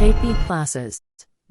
KP classes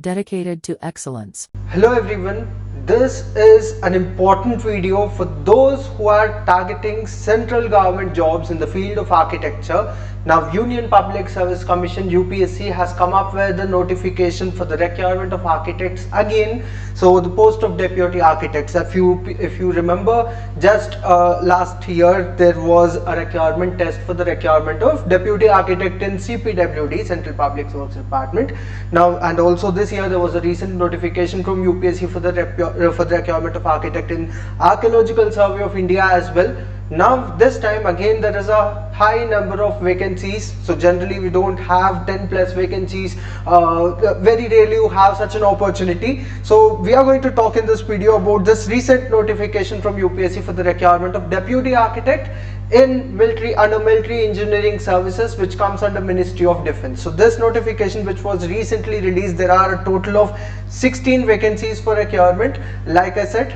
dedicated to excellence. Hello everyone, this is an important video for those who are targeting central government jobs in the field of architecture. Now Union Public Service Commission UPSC has come up with a notification for the requirement of architects again. So the post of deputy architects, if you remember, just last year there was a requirement test for the requirement of deputy architect in CPWD, Central Public Works Department. Now, and also this year there was a recent notification from UPSC for the requirement of architect in Archaeological Survey of India as well. Now this time again there is a high number of vacancies, so generally we don't have 10 plus vacancies, very rarely you have such an opportunity. So we are going to talk in this video about this recent notification from UPSC for the requirement of deputy architect in military, under military engineering services, which comes under Ministry of Defence. So this notification, which was recently released, there are a total of 16 vacancies for requirement. Like I said,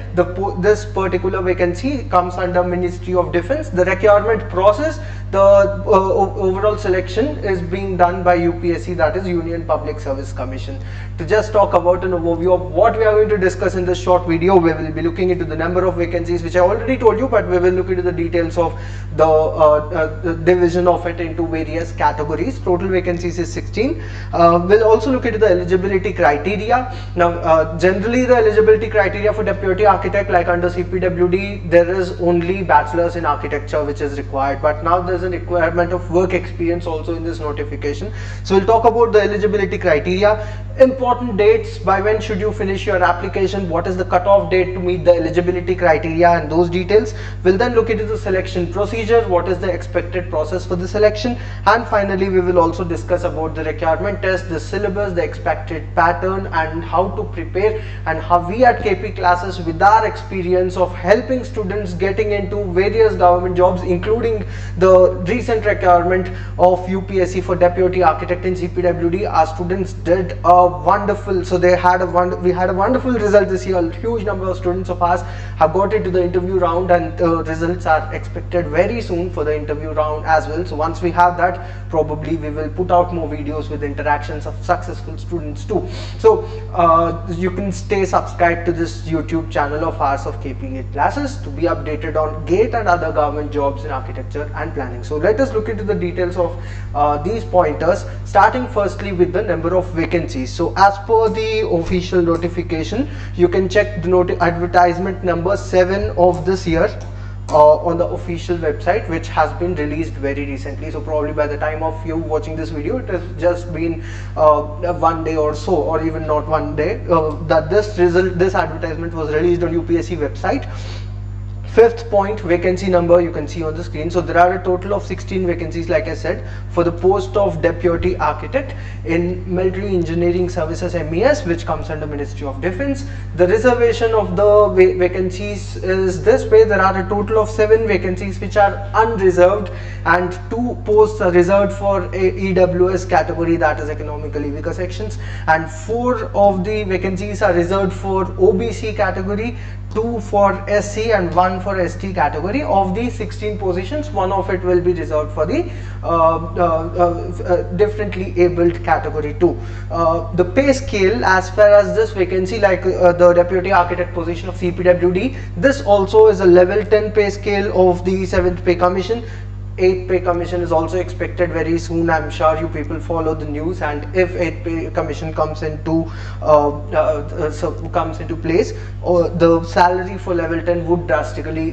this particular vacancy comes under Ministry of Defence. The requirement process, the overall selection is being done by UPSC, that is Union Public Service Commission. To just talk about an overview of what we are going to discuss in this short video, we will be looking into the number of vacancies, which I already told you, but we will look into the details of the division of it into various categories. Total vacancies is 16. We'll also look into the eligibility criteria. Now generally the eligibility criteria for deputy architect, like under CPWD, there is only bachelor's in architecture which is required, but now there's a requirement of work experience also in this notification. So we'll talk about the eligibility criteria, important dates, by when should you finish your application, what is the cutoff date to meet the eligibility criteria, and those details. We'll then look into the selection procedure, what is the expected process for the selection, and finally we will also discuss about the requirement test, the syllabus, the expected pattern, and how to prepare, and how we at KP classes, with our experience of helping students getting into various government jobs, including the recent requirement of UPSC for deputy architect in CPWD, our students did a wonderful, so we had a wonderful result this year. A huge number of students of ours have got into the interview round, and the results are expected very soon for the interview round as well. So once we have that, probably we will put out more videos with interactions of successful students too. So you can stay subscribed to this YouTube channel of ours of KP classes to be updated on GATE and other government jobs in architecture and planning. So let us look into the details of these pointers, starting firstly with the number of vacancies. So as per the official notification, you can check the advertisement number 7 of this year on the official website, which has been released very recently. So probably by the time of you watching this video, it has just been 1 day or so, or even not 1 day, that this advertisement was released on UPSC website. Fifth point, vacancy number you can see on the screen. So there are a total of 16 vacancies, like I said, for the post of deputy architect in military engineering services MES, which comes under Ministry of Defence. The reservation of the vacancies is this way: there are a total of 7 vacancies which are unreserved, and 2 posts are reserved for EWS category, that is economically weaker sections, and 4 of the vacancies are reserved for OBC category, 2 for SC, and 1 for ST category. Of these 16 positions, 1 of it will be reserved for the differently abled category 2. The pay scale as far as this vacancy, like the deputy architect position of CPWD, this also is a level 10 pay scale of the 7th pay commission. 8th pay commission is also expected very soon. I'm sure you people follow the news, and if 8th pay commission comes into place, the salary for level 10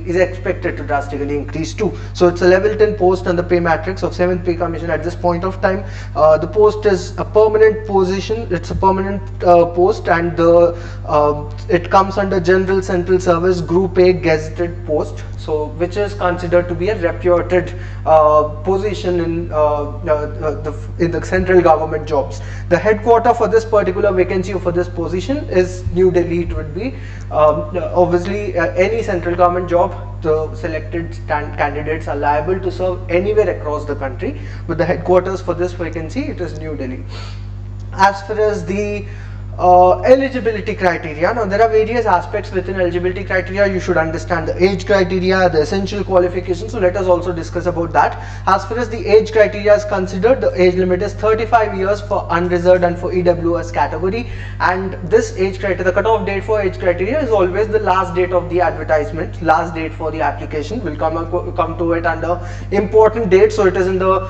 is expected to drastically increase too. So it's a level 10 post on the pay matrix of 7th pay commission at this point of time. The post is a permanent position, it's a permanent post, and it comes under General Central Service Group A gazetted post, so which is considered to be a reputed position in the central government jobs. The headquarter for this particular vacancy or for this position is New Delhi. It would be obviously any central government job, the selected candidates are liable to serve anywhere across the country, but the headquarters for this vacancy, it is New Delhi. As far as the eligibility criteria. Now there are various aspects within eligibility criteria. You should understand the age criteria, the essential qualifications. So let us also discuss about that. As far as the age criteria is considered, the age limit is 35 years for unreserved and for EWS category, and this age criteria, the cutoff date for age criteria is always the last date of the advertisement, last date for the application. We'll come to it under important date. So it is in the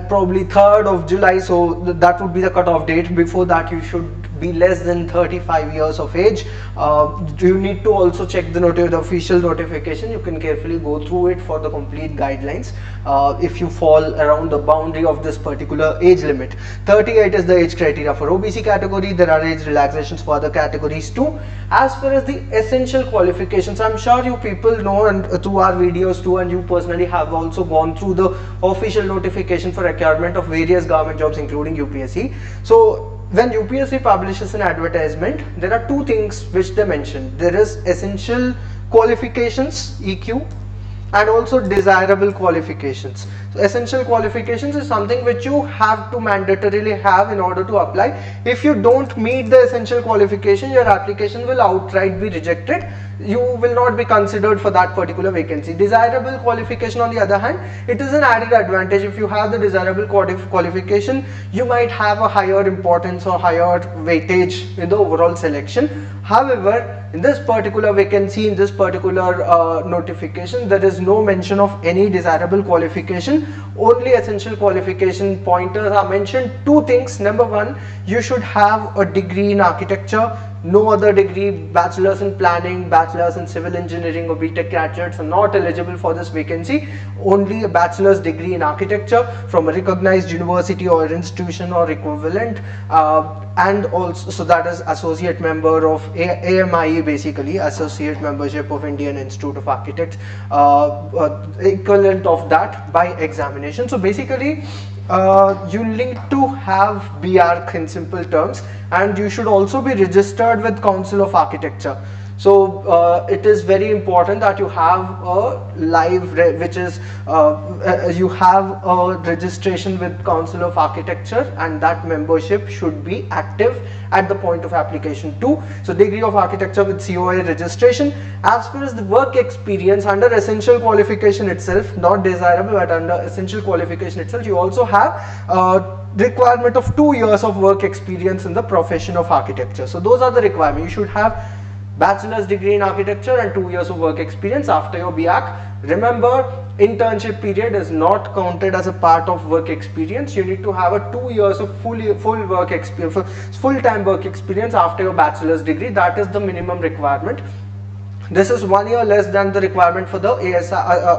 probably 3rd of July, so that would be the cutoff date. Before that you should be less than 35 years of age. You need to also check the official notification. You can carefully go through it for the complete guidelines if you fall around the boundary of this particular age limit. 38 is the age criteria for OBC category. There are age relaxations for other categories too. As far as the essential qualifications, I'm sure you people know, and through our videos too, and you personally have also gone through the official notification for requirement of various government jobs including UPSC. So when UPSC publishes an advertisement, there are two things which they mention. There is essential qualifications, EQ, and also desirable qualifications. So essential qualifications is something which you have to mandatorily have in order to apply. If you don't meet the essential qualification, your application will outright be rejected. You will not be considered for that particular vacancy. Desirable qualification, on the other hand, it is an added advantage. If you have the desirable qualification, you might have a higher importance or higher weightage in the overall selection. However, in this particular vacancy, in this particular notification, there is no mention of any desirable qualification. Only essential qualification pointers are mentioned. Two things. Number one, you should have a degree in architecture. No other degree. Bachelor's in planning, bachelor's in civil engineering or BTech graduates are not eligible for this vacancy. Only a bachelor's degree in architecture from a recognized university or institution or equivalent, and also, so that is associate member of AMIE, basically associate membership of Indian Institute of Architects, equivalent of that by examination. So basically you need to have BArch in simple terms, and you should also be registered with Council of Architecture. So it is very important that you have a live, which is you have a registration with Council of Architecture, and that membership should be active at the point of application too. So degree of architecture with COA registration. As far as the work experience, under essential qualification itself, not desirable but under essential qualification itself, you also have requirement of 2 years of work experience in the profession of architecture. So those are the requirements. You should have bachelor's degree in architecture and 2 years of work experience after your BArch. Remember, internship period is not counted as a part of work experience. You need to have a 2 years of full work experience, full-time work experience after your bachelor's degree. That is the minimum requirement. This is 1 year less than the requirement for the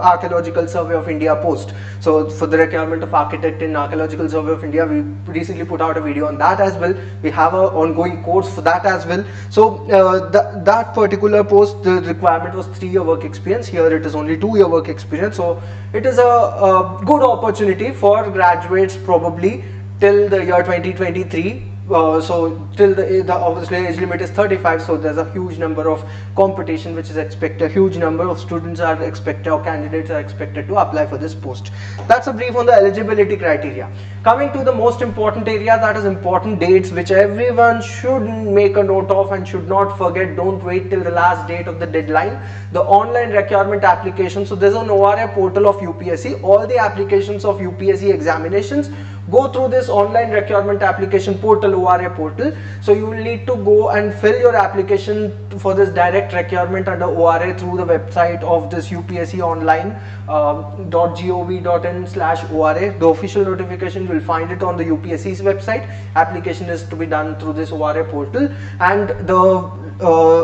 Archaeological Survey of India post. So for the requirement of architect in Archaeological Survey of India, we recently put out a video on that as well. We have an ongoing course for that as well. So that particular post, the requirement was 3 year work experience. Here it is only 2 year work experience. So it is a good opportunity for graduates probably till the year 2023. So till the obviously age limit is 35, so there's a huge number of competition which is expected. A huge number of students are expected, or candidates are expected to apply for this post. That's a brief on the eligibility criteria. Coming to the most important area, that is important dates, which everyone should make a note of and should not forget. Don't wait till the last date of the deadline. The online requirement application. So there's an ORA portal of UPSC. All the applications of UPSC examinations go through this online requirement application portal, ORA portal. So you will need to go and fill your application for this direct requirement under ORA through the website of this UPSC online .gov.in/ORA. The official notification, you will find it on the UPSC's website. Application is to be done through this ORA portal, and the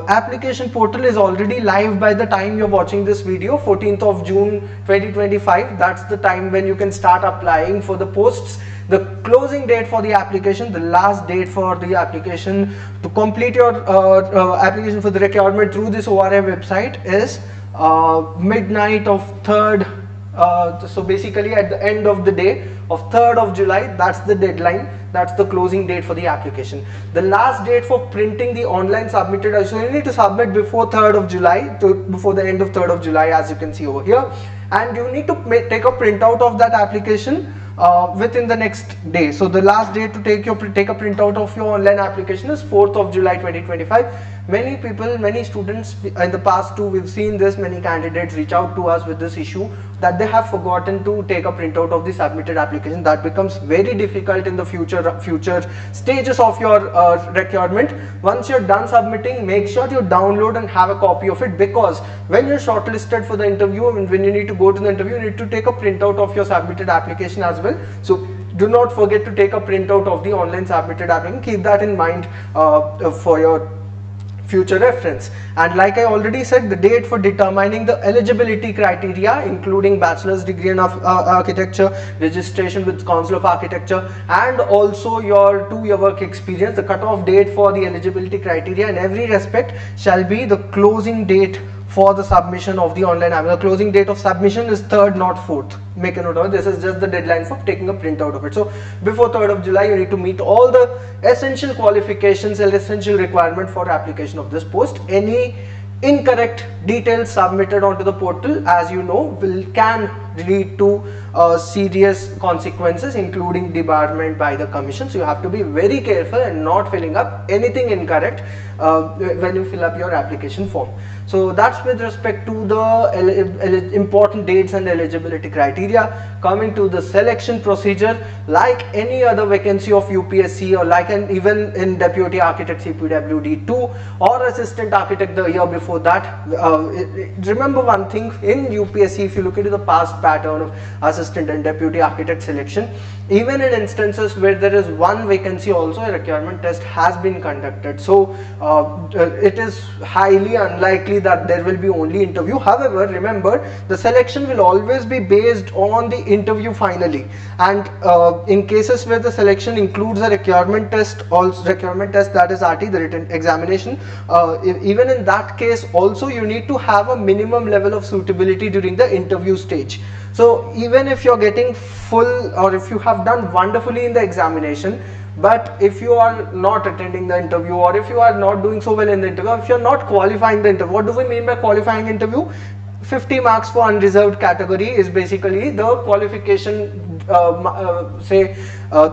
application portal is already live by the time you're watching this video, 14th of June 2025. That's the time when you can start applying for the posts. The closing date for the application, the last date for the application to complete your application for the requirement through this ORA website is midnight of 3rd. So basically at the end of the day of 3rd of July, that's the deadline. That's the closing date for the application. The last date for printing the online submitted, so you need to submit before 3rd of July, before the end of 3rd of July, as you can see over here. And you need to take a printout of that application within the next day. So the last day to take a printout of your online application is 4th of July 2025. Many people, many students in the past too, we've seen this, many candidates reach out to us with this issue that they have forgotten to take a printout of the submitted application. That becomes very difficult in the future stages of your requirement. Once you're done submitting, make sure you download and have a copy of it, because when you're shortlisted for the interview and when you need to go to the interview, you need to take a printout of your submitted application as well. So do not forget to take a printout of the online submitted application. Keep that in mind for your future reference. And like I already said, the date for determining the eligibility criteria, including bachelor's degree in architecture, registration with Council of Architecture, and also your 2-year work experience, the cutoff date for the eligibility criteria in every respect shall be the closing date for the submission of the online application. The closing date of submission is 3rd, not 4th. Make a note of it. This is just the deadline for taking a printout of it. So before 3rd of July, you need to meet all the essential qualifications and essential requirement for application of this post. Any incorrect details submitted onto the portal, as you know, can lead to serious consequences, including debarment by the commission. So you have to be very careful and not filling up anything incorrect when you fill up your application form. So that's with respect to the important dates and eligibility criteria. Coming to the selection procedure, like any other vacancy of UPSC, or like even in Deputy Architect CPWD 2 or Assistant Architect the year before that, remember one thing, in UPSC, if you look into the past pattern of Assistant and Deputy Architect selection, even in instances where there is one vacancy also, a requirement test has been conducted. So it is highly unlikely that there will be only interview. However, remember, the selection will always be based on the interview finally, and in cases where the selection includes a requirement test, that is RT, the written examination, even in that case also you need to have a minimum level of suitability during the interview stage. So even if you're getting full, or if you have done wonderfully in the examination, but if you are not attending the interview, or if you are not doing so well in the interview, if you are not qualifying the interview, what do we mean by qualifying interview? 50 marks for unreserved category is basically the qualification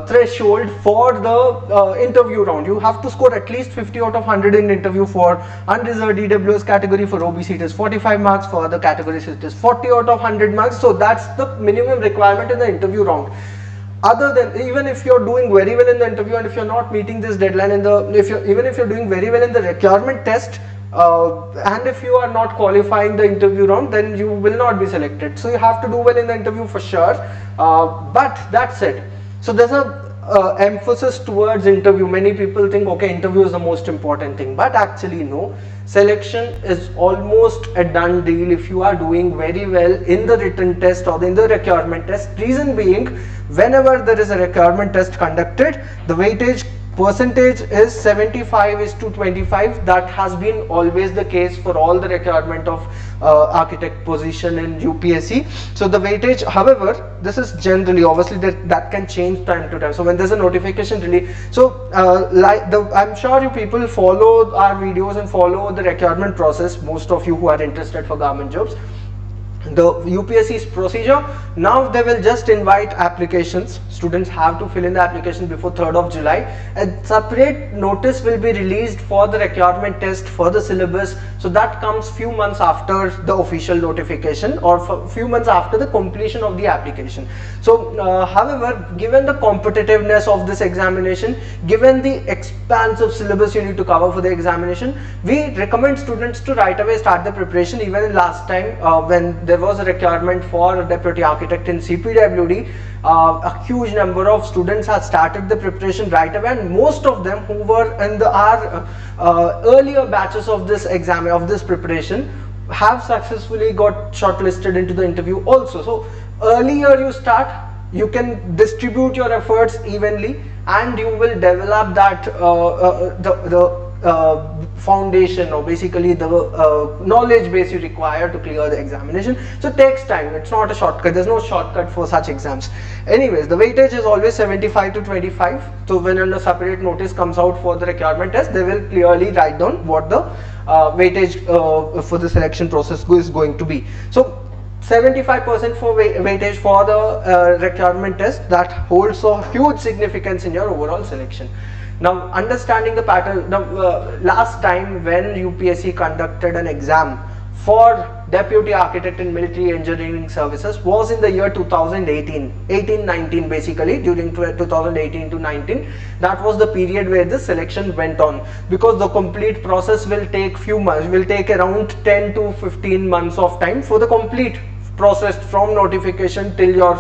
threshold for the interview round. You have to score at least 50 out of 100 in interview for unreserved EWS category. For OBC it is 45 marks, for other categories it is 40 out of 100 marks. So that's the minimum requirement in the interview round. Other than, even if you're doing very well in the interview, and if you're not meeting this deadline in the, even if you're doing very well in the requirement test, and if you are not qualifying the interview round, then you will not be selected. So you have to do well in the interview for sure. But that said, so there's a emphasis towards interview. Many people think, okay, interview is the most important thing, but actually no. Selection is almost a done deal if you are doing very well in the written test or in the requirement test. Reason being, whenever there is a requirement test conducted, the weightage percentage is 75:25. That has been always the case for all the requirement of architect position in UPSC. So the weightage, however, this is generally, obviously that can change time to time. So when there's a notification release, so I'm sure you people follow our videos and follow the requirement process, most of you who are interested for government jobs. The UPSC's procedure, now they will just invite applications. Students have to fill in the application before 3rd of July. A separate notice will be released for the requirement test, for the syllabus. So that comes few months after the official notification, or few months after the completion of the application. So however, given the competitiveness of this examination, given the expansive syllabus you need to cover for the examination, we recommend students to right away start the preparation. Even last time when there was a requirement for a deputy architect in CPWD, a huge number of students have started the preparation right away, and most of them who were in our earlier batches of this exam, of this preparation, have successfully got shortlisted into the interview also. So earlier you start, you can distribute your efforts evenly, and you will develop that foundation, or basically the knowledge base you require to clear the examination. So it takes time, it's not a shortcut, there's no shortcut for such exams. Anyways, the weightage is always 75:25. So when a separate notice comes out for the requirement test, they will clearly write down what the weightage for the selection process is going to be. So 75% for weightage for the requirement test. That holds a huge significance in your overall selection. Now, understanding the pattern, now, last time when UPSC conducted an exam for Deputy Architect in Military Engineering Services was in the year 2018-19 basically, during 2018 to 19. That was the period where the selection went on, because the complete process will take few months, will take around 10 to 15 months of time for the complete process from notification till your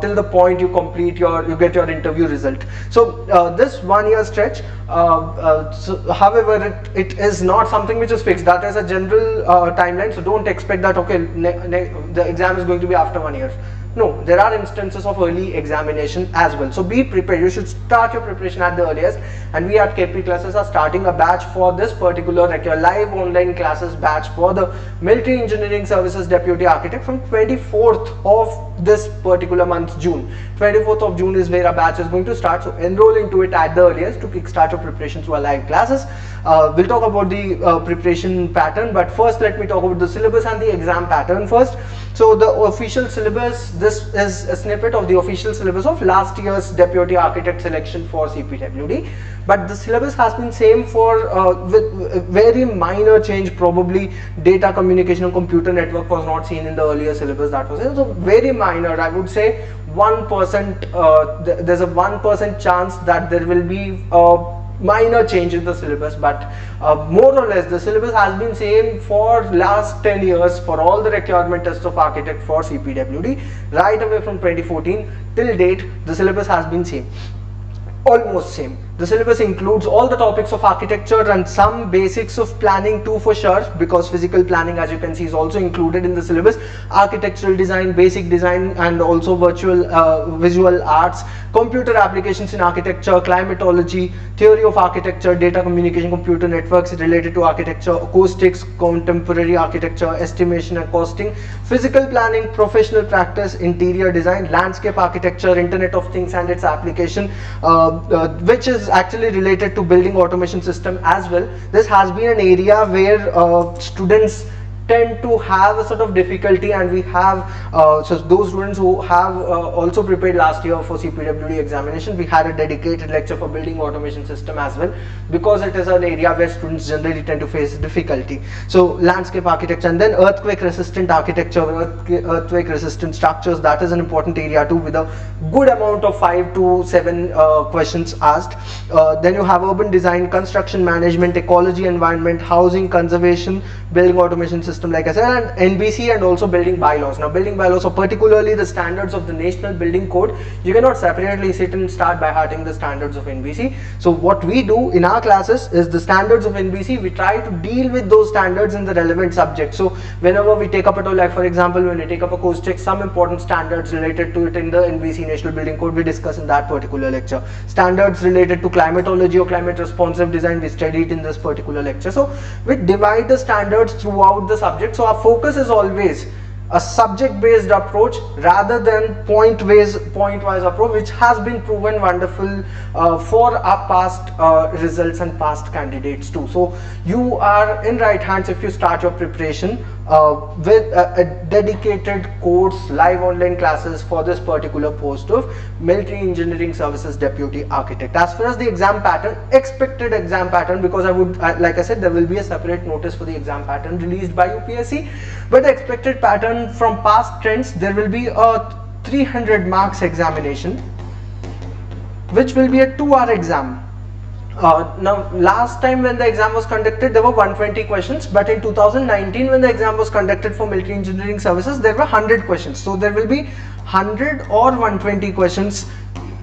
till the point you complete you get your interview result. So this 1 year stretch, however, it is not something which is fixed. That is a general timeline, so don't expect that okay the exam is going to be after 1 year. No, there are instances of early examination as well. So be prepared. You should start your preparation at the earliest. And we at KP Classes are starting a batch for this particular live online classes batch for the Military Engineering Services Deputy Architect from 24th of this particular month, June. 24th of June is where our batch is going to start. So enroll into it at the earliest to kickstart your preparation through our live classes. We'll talk about the preparation pattern, but first let me talk about the syllabus and the exam pattern first. So the official syllabus, this is a snippet of the official syllabus of last year's Deputy Architect selection for CPWD, but the syllabus has been same for with very minor change. Probably data communication and computer network was not seen in the earlier syllabus. That was it. So very minor, I would say 1%, there's a 1% chance that there will be minor change in the syllabus, but more or less the syllabus has been same for last 10 years for all the requirement tests of architect for CPWD. Right away from 2014 till date, the syllabus has been same, almost same. The syllabus includes all the topics of architecture and some basics of planning too, for sure, because physical planning, as you can see, is also included in the syllabus. Architectural design, basic design, and also visual arts, computer applications in architecture, climatology, theory of architecture, data communication, computer networks related to architecture, acoustics, contemporary architecture, estimation and costing, physical planning, professional practice, interior design, landscape architecture, Internet of Things and its application, which is actually related to building automation system as well. This has been an area where students tend to have a sort of difficulty, and we have so those students who have also prepared last year for CPWD examination, we had a dedicated lecture for building automation system as well, because it is an area where students generally tend to face difficulty. So landscape architecture, and then earthquake resistant architecture, earthquake resistant structures, that is an important area too, with a good amount of 5 to 7 questions asked. Then you have urban design, construction management, ecology, environment, housing, conservation, building automation system, like I said, and NBC, and also building bylaws. Now building bylaws, so particularly the standards of the National Building Code, you cannot separately sit and start by hearting the standards of NBC. So what we do in our classes is the standards of NBC, we try to deal with those standards in the relevant subject. So whenever we take up at all, like for example, when we take up acoustics, some important standards related to it in the NBC National Building Code we discuss in that particular lecture. Standards related to climatology or climate responsive design, we study it in this particular lecture. So we divide the standards throughout the subject. So our focus is always a subject-based approach rather than point-wise approach, which has been proven wonderful for our past results and past candidates too. So you are in right hands if you start your preparation with a dedicated course, live online classes for this particular post of Military Engineering Services Deputy Architect. As far as the exam pattern, expected exam pattern, because like I said, there will be a separate notice for the exam pattern released by UPSC, but the expected pattern from past trends, there will be a 300 marks examination, which will be a 2-hour exam. Now last time when the exam was conducted, there were 120 questions, but in 2019 when the exam was conducted for Military Engineering Services, there were 100 questions. So there will be 100 or 120 questions.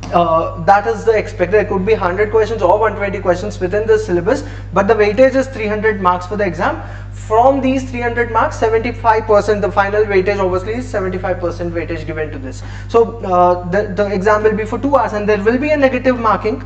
That is the expected. There could be 100 questions or 120 questions within the syllabus, but the weightage is 300 marks for the exam. From these 300 marks, 75%, the final weightage obviously is 75% weightage given to this. So the exam will be for 2 hours, and there will be a negative marking.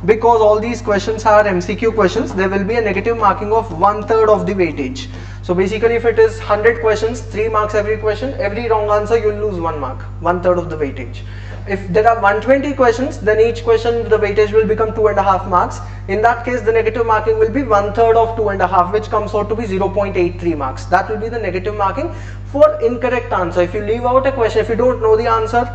Because all these questions are MCQ questions, there will be a negative marking of 1/3 of the weightage. So basically, if it is 100 questions, 3 marks every question, every wrong answer you will lose 1 mark, 1/3 of the weightage. If there are 120 questions, then each question the weightage will become 2.5 marks. In that case, the negative marking will be 1/3 of 2.5, which comes out to be 0.83 marks. That will be the negative marking for incorrect answer. If you leave out a question, if you don't know the answer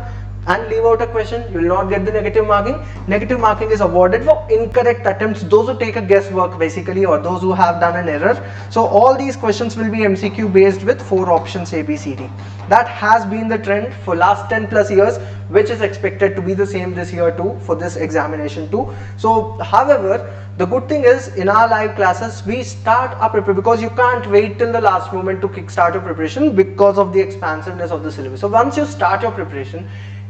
and leave out a question, you will not get the negative marking. Negative marking is awarded for incorrect attempts, those who take a guesswork basically, or those who have done an error. So all these questions will be MCQ based with 4 options A, B, C, D. That has been the trend for last 10 plus years, which is expected to be the same this year too, for this examination too. So however, the good thing is, in our live classes we start our preparation, because you can't wait till the last moment to kickstart your preparation because of the expansiveness of the syllabus. So once you start your preparation,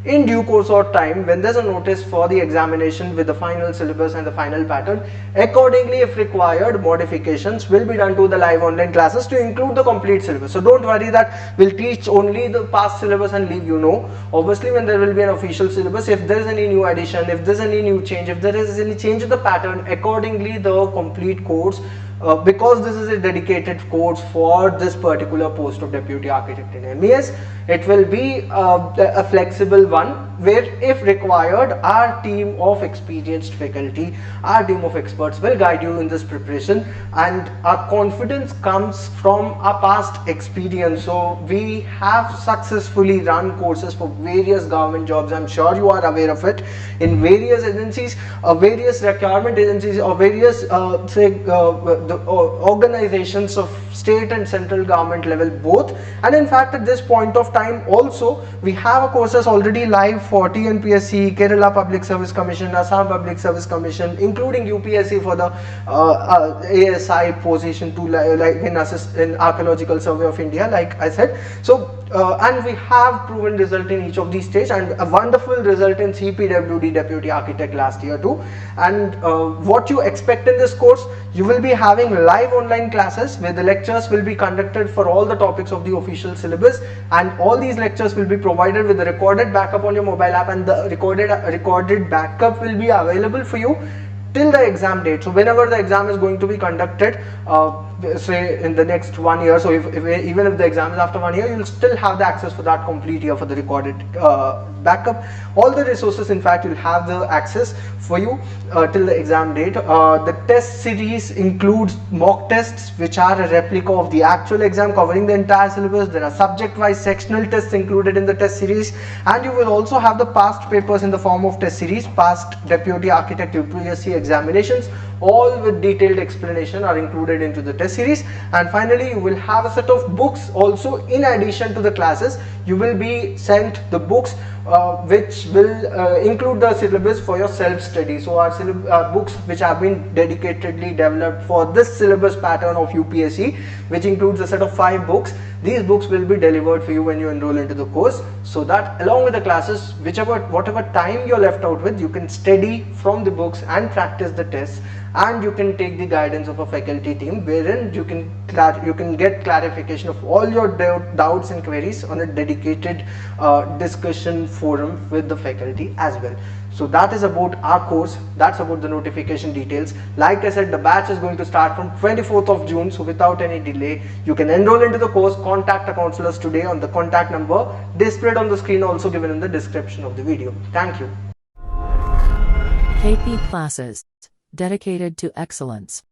in due course or time, when there's a notice for the examination with the final syllabus and the final pattern, accordingly, if required, modifications will be done to the live online classes to include the complete syllabus. So don't worry that we'll teach only the past syllabus and leave you. No, obviously when there will be an official syllabus, if there is any new addition, if there's any new change, if there is any change in the pattern, accordingly the complete course, because this is a dedicated course for this particular post of deputy architect in MES, it will be a flexible one, where if required, our team of experienced faculty, our team of experts will guide you in this preparation, and our confidence comes from our past experience. So we have successfully run courses for various government jobs, I'm sure you are aware of it, in various agencies, various requirement agencies, or various organizations of state and central government level both. And in fact, at this point of time also, we have courses already live for TNPSC, Kerala Public Service Commission, Assam Public Service Commission, including UPSC for the ASI position to like in Archaeological Survey of India, like I said. So and we have proven result in each of these stages, and a wonderful result in CPWD Deputy Architect last year too. And what you expect in this course, you will be having live online classes where the lectures will be conducted for all the topics of the official syllabus, and all these lectures will be provided with a recorded backup on your mobile app, and the recorded backup will be available for you till the exam date. So whenever the exam is going to be conducted, say in the next 1 year, so even if the exam is after 1 year, you'll still have the access for that complete year for the recorded backup. All the resources, in fact, you'll have the access for you till the exam date. The test series includes mock tests, which are a replica of the actual exam covering the entire syllabus. There are subject-wise sectional tests included in the test series, and you will also have the past papers in the form of test series, past Deputy Architect UPSC examinations, all with detailed explanation are included into the test series. And finally, you will have a set of books also in addition to the classes. You will be sent the books which will include the syllabus for your self-study. So our books which have been dedicatedly developed for this syllabus pattern of UPSC, which includes a set of 5 books. These books will be delivered for you when you enroll into the course, so that along with the classes, whatever time you're left out with, you can study from the books and practice the tests, and you can take the guidance of a faculty team, wherein you can get clarification of all your doubts and queries on a dedicated discussion forum with the faculty as well. So that is about our course, that's about the notification details. Like I said, the batch is going to start from 24th of June, so without any delay, you can enroll into the course. Contact our counselors today on the contact number displayed on the screen, also given in the description of the video. Thank you. KP Classes, dedicated to excellence.